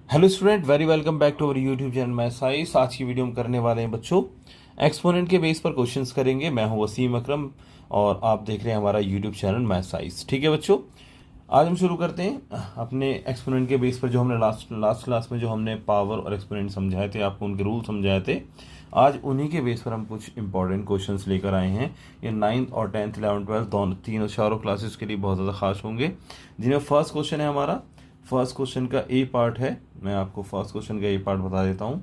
Hello student, very welcome back to our YouTube channel math science. आज की video में करने वाले हैं बच्चों एक्सपोनेंट के बेस पर क्वेश्चंस करेंगे। मैं हूं वसीम अकरम और आप देख रहे हैं हमारा यूट्यूब चैनल मैथ साइंस। ठीक है बच्चों, आज हम शुरू करते हैं अपने एक्सपोनेंट के बेस पर। जो हमने लास्ट क्लास में जो हमने पावर और एक्सपोनेंट समझाए थे, आपको उनके रूल समझाए थे, आज उन्हीं के बेस पर हम कुछ इंपॉर्टेंट क्वेश्चंस लेकर आए हैं। ये 9th और 10th 11th 12th दोनों तीनों चारों क्लासेस के लिए बहुत ज़्यादा खास होंगे। जिनमें फर्स्ट क्वेश्चन है हमारा, फर्स्ट क्वेश्चन का ए पार्ट है। मैं आपको फर्स्ट क्वेश्चन का ए पार्ट बता देता हूं।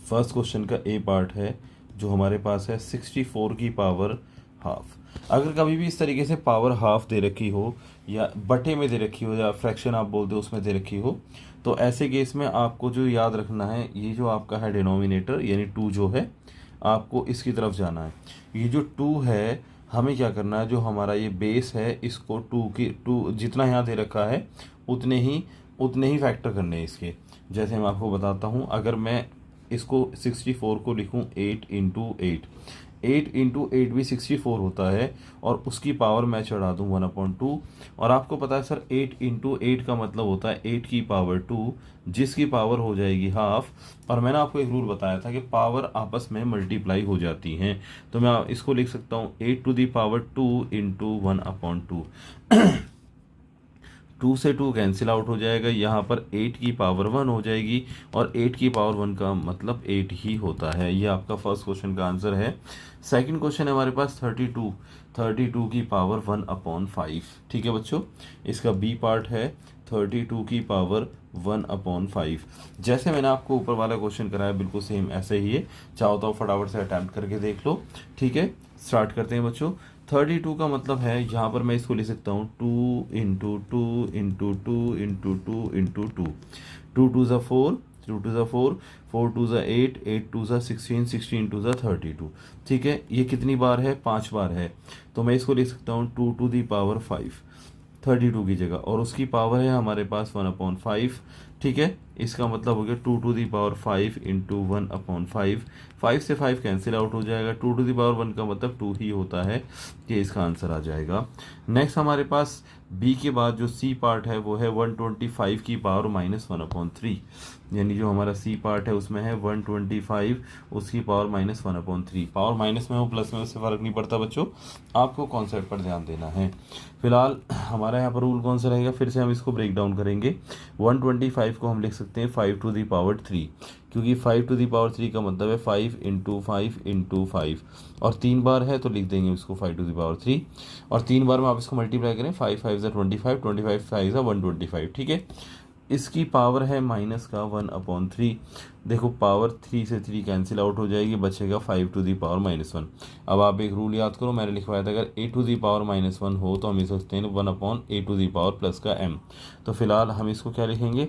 फर्स्ट क्वेश्चन का ए पार्ट है जो हमारे पास है 64 की पावर हाफ। अगर कभी भी इस तरीके से पावर हाफ दे रखी हो या बटे में दे रखी हो या फ्रैक्शन आप बोलते हो उसमें दे रखी हो, तो ऐसे केस में आपको जो याद रखना है, ये जो आपका है डिनोमिनेटर यानी 2 जो है, आपको इसकी तरफ जाना है। ये जो 2 है, हमें क्या करना है, जो हमारा ये बेस है इसको 2 जितना यहाँ दे रखा है उतने ही फैक्टर करने हैं इसके। जैसे मैं आपको बताता हूँ, अगर मैं इसको 64 को लिखूं 8 इंटू एट भी 64 होता है और उसकी पावर मैं चढ़ा दूं 1/2। और आपको पता है सर 8 का मतलब होता है 8 की पावर 2, जिसकी पावर हो जाएगी हाफ। और मैंने आपको एक रूल बताया था कि पावर आपस में मल्टीप्लाई हो जाती हैं, तो मैं इसको लिख सकता हूँ 8 to the power 2 इंटू 1/2। 2 से 2 कैंसिल आउट हो जाएगा, यहाँ पर 8 की पावर 1 हो जाएगी और 8 की पावर 1 का मतलब 8 ही होता है। ये आपका फर्स्ट क्वेश्चन का आंसर है। सेकंड क्वेश्चन है हमारे पास 32 की पावर 1/5। ठीक है बच्चों, इसका बी पार्ट है 32 की पावर 1/5। जैसे मैंने आपको ऊपर वाला क्वेश्चन कराया बिल्कुल सेम ऐसे ही है। चाहो तो फटाफट से अटैम्प्ट करके देख लो। ठीक है, स्टार्ट करते हैं बच्चों। 32 का मतलब है, यहाँ पर मैं इसको लिख सकता हूँ 2 × 4, 4 × 8, 8 × 16, 16 × 32। ठीक है, ये कितनी बार है, 5 बार है, तो मैं इसको लिख सकता हूँ 2 to the power 5 32 की जगह, और उसकी पावर है हमारे पास 1/5। ठीक है, इसका मतलब हो गया 2 to the power 5 इंटू 1/5। 5 से 5 कैंसिल आउट हो जाएगा, 2 to the power 1 का मतलब 2 ही होता है, कि इसका आंसर आ जाएगा। नेक्स्ट हमारे पास बी के बाद जो सी पार्ट है वो है 125 की पावर -1/3। यानी जो हमारा सी पार्ट है उसमें है 125, उसकी पावर -1/3। पावर माइनस में हो प्लस में उससे फ़र्क नहीं पड़ता बच्चों, आपको कॉन्सेप्ट पर ध्यान देना है। फिलहाल हमारा यहाँ पर रूल कौन सा रहेगा, फिर से हम इसको ब्रेक डाउन करेंगे। 125 को हम लिख सकते हैं 5 to the power 3, क्योंकि 5 to the power 3 का मतलब है 5 × 5 × 5, और 3 बार है तो लिख देंगे इसको 5 to the power 3। और 3 बार में आप इसको मल्टीप्लाई करें, 5 5 25, 25 5 125। ठीक है, इसकी पावर है माइनस का 1/3। देखो पावर 3 से 3 कैंसिल आउट हो जाएगी, बचेगा 5 to the power-1। अब आप एक रूल याद करो, मैंने लिखवाया था अगर a to the power-1 हो तो हम लिख सकते हैं 1/a to the power plus का m। तो फिलहाल हम इसको क्या लिखेंगे,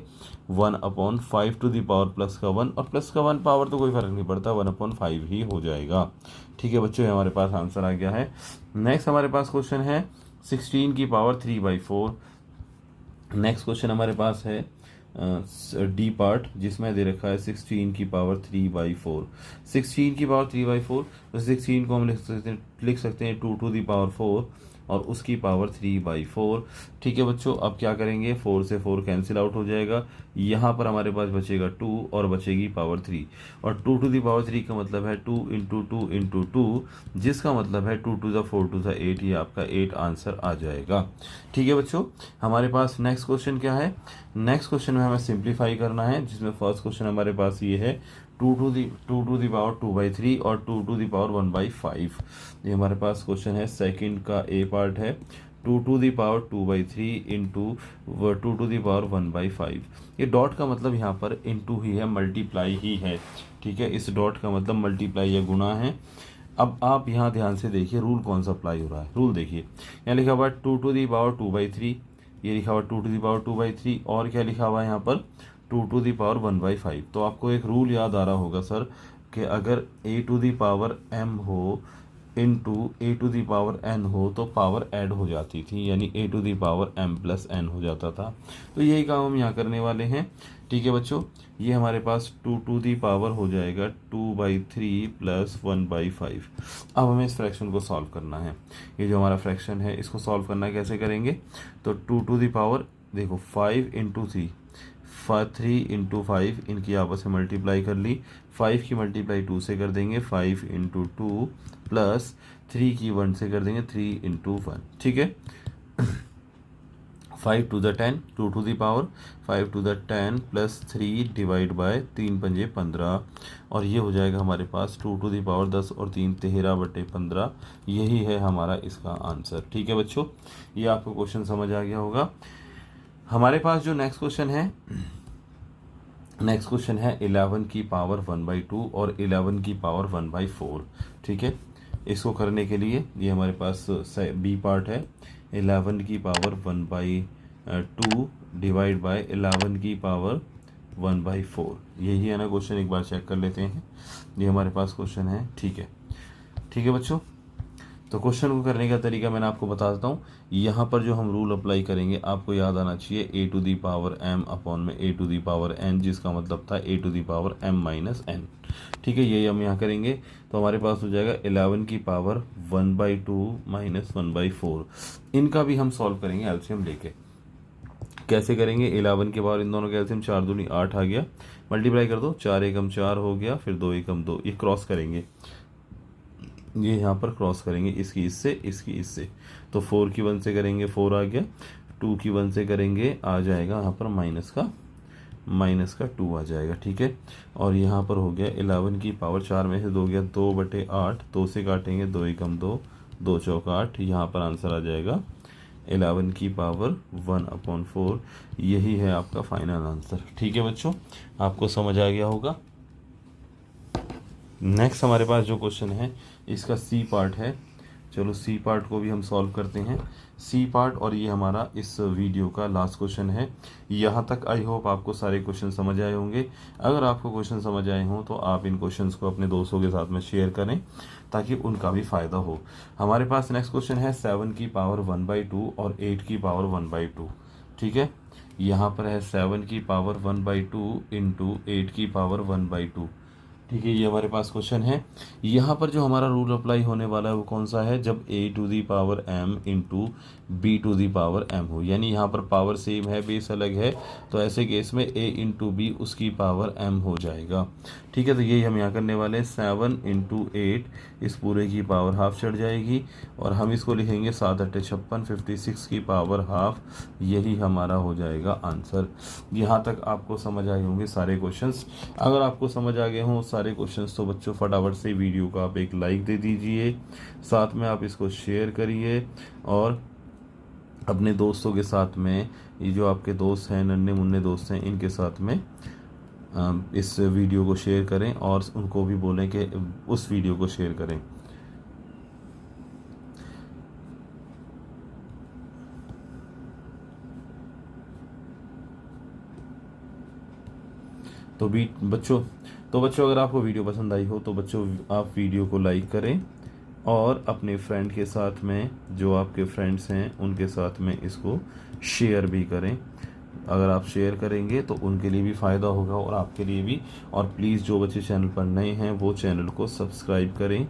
1/5 to the power प्लस का 1, और प्लस का 1 पावर तो कोई फर्क नहीं पड़ता, 1/5 ही हो जाएगा। ठीक है बच्चों, हमारे पास आंसर आ गया है। नेक्स्ट हमारे पास क्वेश्चन है 16 की पावर 3/4। नेक्स्ट क्वेश्चन हमारे पास है डी पार्ट, जिसमें दे रखा है 16 की पावर 3/4। 16 की पावर 3/4, तो 16 को हम लिख सकते हैं 2 to the power 4 और उसकी पावर 3/4। ठीक है बच्चों, अब क्या करेंगे, 4 से 4 कैंसिल आउट हो जाएगा, यहाँ पर हमारे पास बचेगा 2 और बचेगी पावर 3, और 2 to the power 3 का मतलब है 2 × 2 × 2, जिसका मतलब है 2 to the 4 to the 8, ये आपका 8 आंसर आ जाएगा। ठीक है बच्चों, हमारे पास नेक्स्ट क्वेश्चन क्या है, नेक्स्ट क्वेश्चन में हमें सिंप्लीफाई करना है, जिसमें फर्स्ट क्वेश्चन हमारे पास ये है 2 to the power 2/3 और 2 to the power 1/5। ये हमारे पास क्वेश्चन है, सेकंड का ए पार्ट है 2 to the power 2/3 into 2 to the power 1/5। ये डॉट का मतलब यहाँ पर इंटू ही है, मल्टीप्लाई ही है। ठीक है, इस डॉट का मतलब मल्टीप्लाई या गुणा है। अब आप यहाँ ध्यान से देखिए रूल कौन सा अप्लाई हो रहा है। रूल देखिए, यहाँ लिखा हुआ है 2 to the power 2/3, ये लिखा हुआ 2 to the power 2/3, और क्या लिखा हुआ है यहाँ पर 2 to the power 1/5। तो आपको एक रूल याद आ रहा होगा सर, कि अगर a to the power m हो into a to the power n हो तो पावर ऐड हो जाती थी, यानी a to the power m plus n हो जाता था। तो यही काम हम यहाँ करने वाले हैं। ठीक है बच्चों, ये हमारे पास 2 टू दी पावर हो जाएगा 2/3 प्लस 1/5। अब हमें इस फ्रैक्शन को सॉल्व करना है। ये जो हमारा फ्रैक्शन है इसको सॉल्व करना है, कैसे करेंगे? तो 2 टू दी पावर देखो 5 इंटू 3, 3 इंटू 5, इनकी आपस में मल्टीप्लाई कर ली। 5 की मल्टीप्लाई 2 से कर देंगे, 5 इंटू 2 प्लस 3 की 1 से कर देंगे, 3 इंटू 1। ठीक है, 5 to the 10, 2 to the power 5 to the 10 plus 3 divide by 3 पंजे 15, और ये हो जाएगा हमारे पास 2 टू दी पावर 10 और 3 13/15। यही है हमारा इसका आंसर। ठीक है बच्चों, ये आपको क्वेश्चन समझ आ गया होगा। हमारे पास जो नेक्स्ट क्वेश्चन है 11 की पावर 1/2 और 11 की पावर 1/4। ठीक है, इसको करने के लिए ये हमारे पास बी पार्ट है, 11 की पावर 1/2 डिवाइड बाय 11 की पावर 1/4। यही है ना क्वेश्चन, एक बार चेक कर लेते हैं। ये हमारे पास क्वेश्चन है। ठीक है बच्चों, तो क्वेश्चन को करने का तरीका मैंने आपको बता देता हूँ। यहाँ पर जो हम रूल अप्लाई करेंगे आपको याद आना चाहिए, a to the power m upon में a to the power n, जिसका मतलब था a to the power m minus n. ठीक है, यही हम यहाँ करेंगे। तो हमारे पास हो जाएगा 11 की पावर 1/2 माइनस 1/4। इनका भी हम सॉल्व करेंगे एलसीएम लेके। कैसे करेंगे? 11 के पावर इन दोनों का एलसीएम 4 दूनी 8 आ गया, मल्टीप्लाई कर दो, 4 एकम 4 हो गया, फिर 2 एकम 2, ये क्रॉस करेंगे, ये यहाँ पर क्रॉस करेंगे, इसकी इससे, इसकी इससे। तो 4 की 1 से करेंगे 4 आ गया, 2 की 1 से करेंगे आ जाएगा यहाँ पर माइनस का 2 आ जाएगा। ठीक है, और यहाँ पर हो गया 11 की पावर 4 में से 2 गया 2/8, 2 से काटेंगे 2 एकम 2, 2 चौक 8। यहाँ पर आंसर आ जाएगा 11 की पावर 1/4। यही है आपका फाइनल आंसर। ठीक है बच्चों, आपको समझ आ गया होगा। नेक्स्ट हमारे पास जो क्वेश्चन है इसका सी पार्ट है। चलो सी पार्ट को भी हम सॉल्व करते हैं। सी पार्ट, और ये हमारा इस वीडियो का लास्ट क्वेश्चन है। यहाँ तक आई होप आपको सारे क्वेश्चन समझ आए होंगे। अगर आपको क्वेश्चन समझ आए हों तो आप इन क्वेश्चंस को अपने दोस्तों के साथ में शेयर करें ताकि उनका भी फ़ायदा हो। हमारे पास नेक्स्ट क्वेश्चन है 7 की पावर 1/2 और 8 की पावर 1/2। ठीक है, यहाँ पर है 7 की पावर 1/2 इंटू 8 की पावर 1/2। ठीक है, ये हमारे पास क्वेश्चन है। यहाँ पर जो हमारा रूल अप्लाई होने वाला है वो कौन सा है? जब a to the power m into b to the power m हो, यानी यहाँ पर पावर सेम है, बेस अलग है, तो ऐसे केस में ए इंटू बी उसकी पावर एम हो जाएगा। ठीक है, तो यही हम यहाँ करने वाले हैं। 7 इंटू 8, इस पूरे की पावर हाफ चढ़ जाएगी, और हम इसको लिखेंगे 7 × 8 = 56, 56 की पावर हाफ। यही हमारा हो जाएगा आंसर। यहाँ तक आपको समझ आए होंगे सारे क्वेश्चंस। अगर आपको समझ आ गए हों सारे क्वेश्चंस तो बच्चों फटाफट से वीडियो को आप एक लाइक दे दीजिए, साथ में आप इसको शेयर करिए, और अपने दोस्तों के साथ में, ये जो आपके दोस्त हैं, नन्हे मुन्ने दोस्त हैं, इनके साथ में इस वीडियो को शेयर करें और उनको भी बोलें कि उस वीडियो को शेयर करें। तो बच्चों अगर आपको वीडियो पसंद आई हो तो बच्चों आप वीडियो को लाइक करें और अपने फ्रेंड के साथ में, जो आपके फ्रेंड्स हैं उनके साथ में इसको शेयर भी करें। अगर आप शेयर करेंगे तो उनके लिए भी फ़ायदा होगा और आपके लिए भी। और प्लीज़ जो बच्चे चैनल पर नए हैं वो चैनल को सब्सक्राइब करें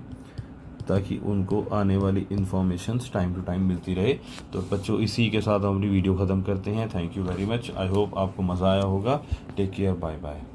ताकि उनको आने वाली इन्फॉर्मेशंस टाइम टू टाइम मिलती रहे। तो बच्चों इसी के साथ हम अपनी वीडियो ख़त्म करते हैं। Thank you very much. I hope आपको मज़ा आया होगा। Take care, bye bye.